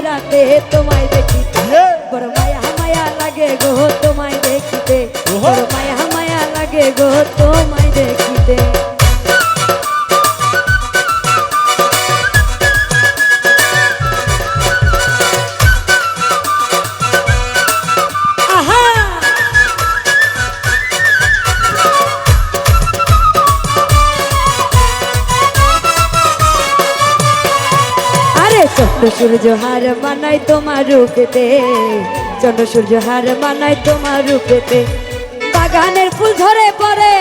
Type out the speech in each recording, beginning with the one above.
রাতে তোমায় দেখিতে বড় মায়া মায়া লাগে গো তোমায় দেখিতে বড় মায়া মায়া লাগে গো তোমায় দেখিতে চন্দ্র সূর্য হার মানাই তোমার রূপেতে চন্দ্র সূর্য হার মানাই তোমার রূপেতে বাগানের ফুল ঝরে পড়ে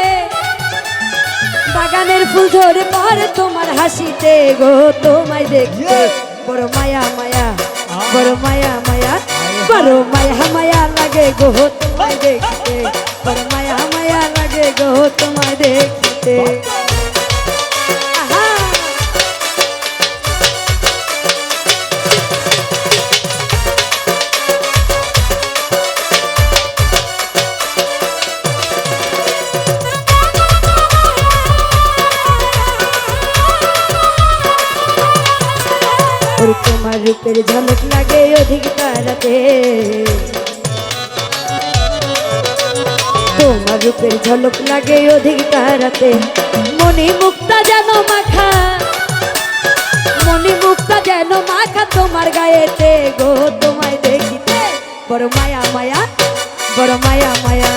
বাগানের ফুল ঝরে পড়ে তোমার হাসিতে গো তোমায় দেখতে বড় মায়া মায়া বড় মায়া মায়া বড় মায়া মায়া লাগে গো তোমায় দেখতে বড় মায়া মায়া লাগে গো তোমায় দেখতে তোমার রূপের ঝলক লাগে অধিক তারাতে তোমার রূপের ঝলক লাগে অধিক তারাতে মনি মুক্তা যেন মাখা মনি মুক্তা যেন মাখা তোমার গায়েতে গো তোমায় দেখিতে বড় মায়া মায়া বড় মায়া মায়া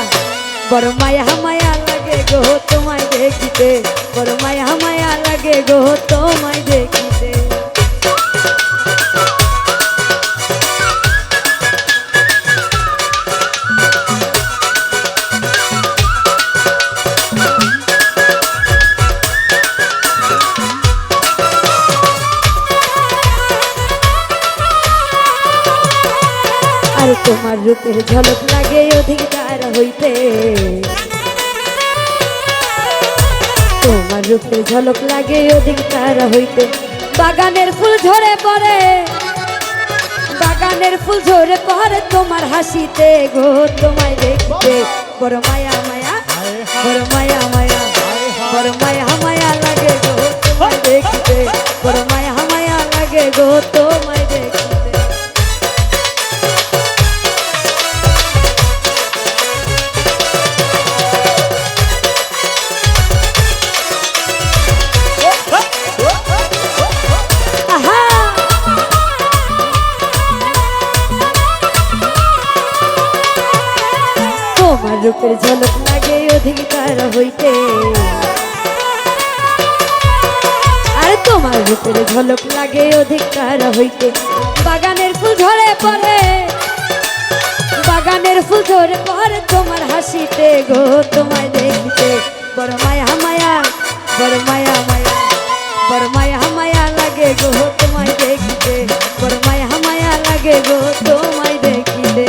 বড় মায়া মায়া লাগে গো তোমায় দেখিতে বড় মায়া মায়া লাগে গো তোমায় দেখিতে তোমার রূপের ঝলক লাগে অধিক তারা হইতে তোমার রূপের ঝলক লাগে অধিক তারা হইতে বাগানের ফুল ঝরে পড়ে বাগানের ফুল ঝরে পড়ে তোমার হাসিতে গো তোমায় দেখতে বড় মায়া মায়া বড় মায়া মায়া বড় মায়া মায়া লাগে গো তোমায় দেখতে বড় মায়া মায়া লাগে গো তোমায় দেখতে তোমার রূপের ঝলক লাগে অধিক তারা হইতে আরে তোমার রূপের ঝলক লাগে অধিক তারা হইতে বাগানের ফুল ঝরে পড়ে বাগানের ফুল ঝরে পড়ে তোমার হাসিতে গো তোমায় দেখতে বড় মায়া মায়া বড় মায়া মায়া বড় মায়া মায়া লাগে গো তোমায় দেখতে বড় মায়া মায়া লাগে গো তোমায় দেখতে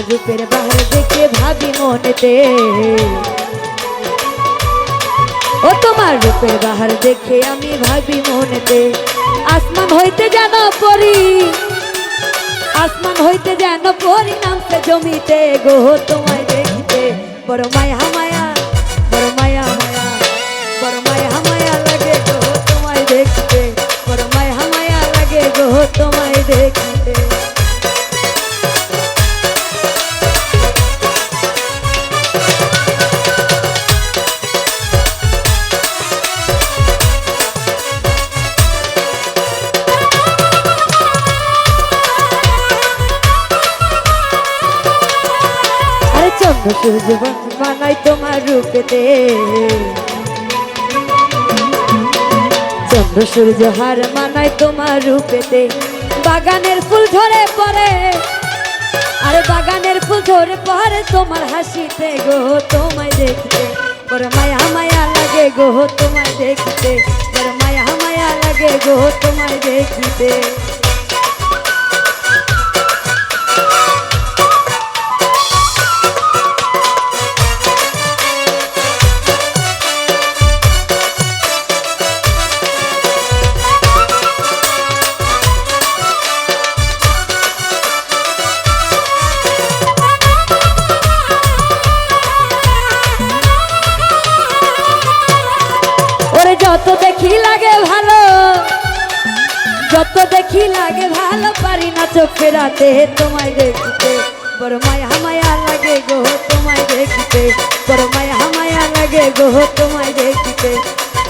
রূপের বাহার দেখে ভাবি মনেতে ও তোমার রূপের বাহার দেখে আমি ভাবি মনেতে আসমান হইতে যেন পরি আসমান হইতে যেন পরি নামতে জমিতে গো তোমায় দেখতে বড় মায়া মায়া বড় মায়া মায়া বড় মায়া মায়া লাগে গো তোমায় দেখতে বড় মায়া মায়া লাগে গো তোমায় দেখতে চন্দ্র সূর্য মানাই তোমার রূপেতে চন্দ্র সূর্য হার মানাই তোমার রূপেতে বাগানের ফুল ঝরে পড়ে আরে বাগানের ফুল ঝরে পড়ে তোমার হাসিতে গো তোমায় দেখতে বড় মায়া মায়া লাগে গো তোমায় দেখতে বড় মায়া মায়া লাগে গো তোমায় দেখতে যত দেখি লাগে ভালো, যত দেখি লাগে ভালো, পারি না চোখ ফেরাতে তোমায় দেখিতে। বড় মায়া মায়া লাগে গো তোমায় দেখিতে, বড় মায়া মায়া লাগে গো তোমায় দেখিতে,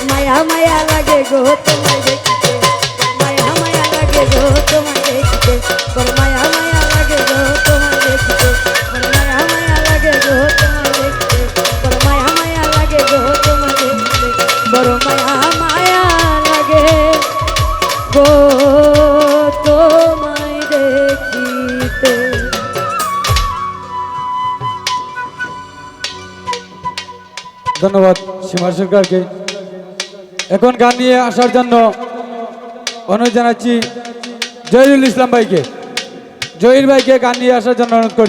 মায়া মায়া লাগে গো তোমায় দেখিতে, মায়া মায়া লাগে গো তোমায় দেখিতে, বড় মায়া মায়া লাগে গো তোমায় দেখিতে, বড় মায়া মায়া লাগে গো তোমায় দেখিতে, বড় মায়া মায়া লাগে গো তোমায় দেখিতে, বড় মায়া মায়া লাগে গো তোমায় দেখিতে। ধন্যবাদ সীমা সরকারকে। এখন গান নিয়ে আসার জন্য অনুরোধ জানাচ্ছি জহিরুল ইসলাম ভাইকে, জহির ভাইকে গান নিয়ে আসার জন্য অনুরোধ করছি।